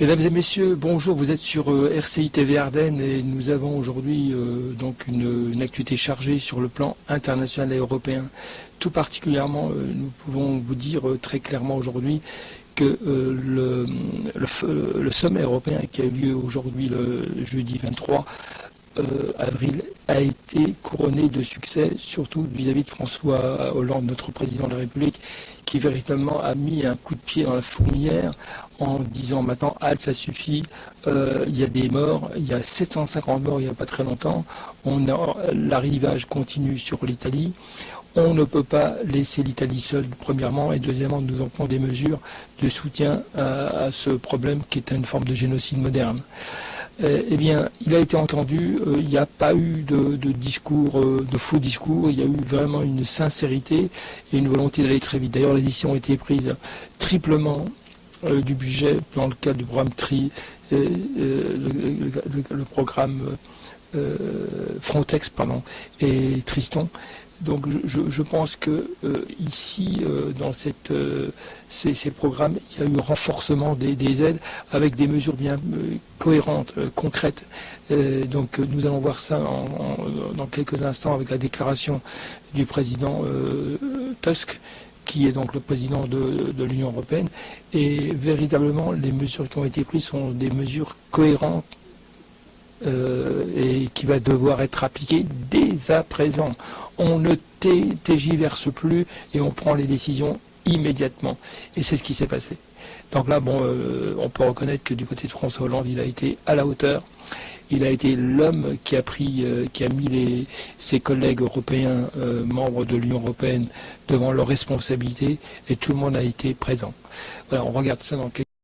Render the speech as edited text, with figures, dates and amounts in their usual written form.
Mesdames et messieurs, bonjour, vous êtes sur RCI TV Ardennes et nous avons aujourd'hui donc une actualité chargée sur le plan international et européen. Tout particulièrement, nous pouvons vous dire très clairement aujourd'hui que le sommet européen qui a eu lieu aujourd'hui le jeudi 23 avril a été couronné de succès, surtout vis-à-vis de François Hollande, notre président de la République, qui véritablement a mis un coup de pied dans la fourmilière en disant maintenant halte, ça suffit, il y a des morts, il y a 750 morts il n'y a pas très longtemps, l'arrivage continue sur l'Italie. On ne peut pas laisser l'Italie seule, premièrement, et deuxièmement, nous en prenons des mesures de soutien à ce problème qui est une forme de génocide moderne. Eh bien, il a été entendu, il n'y a pas eu de discours, de faux discours, il y a eu vraiment une sincérité et une volonté d'aller très vite. D'ailleurs, les décisions ont été prises triplement du budget dans le cadre du programme le programme Frontex et Triston. Donc je pense que ici, dans ces programmes, il y a eu renforcement des aides avec des mesures bien cohérentes, concrètes. Donc nous allons voir ça dans quelques instants avec la déclaration du président Tusk, qui est donc le président de l'Union européenne. Et véritablement, les mesures qui ont été prises sont des mesures cohérentes et qui va devoir être appliqué dès à présent. On ne tergiverse plus et on prend les décisions immédiatement. Et c'est ce qui s'est passé. Donc là, bon, on peut reconnaître que du côté de François Hollande, il a été à la hauteur. Il a été l'homme qui a mis ses collègues européens, membres de l'Union européenne, devant leurs responsabilités, et tout le monde a été présent. Voilà, on regarde ça dans quelques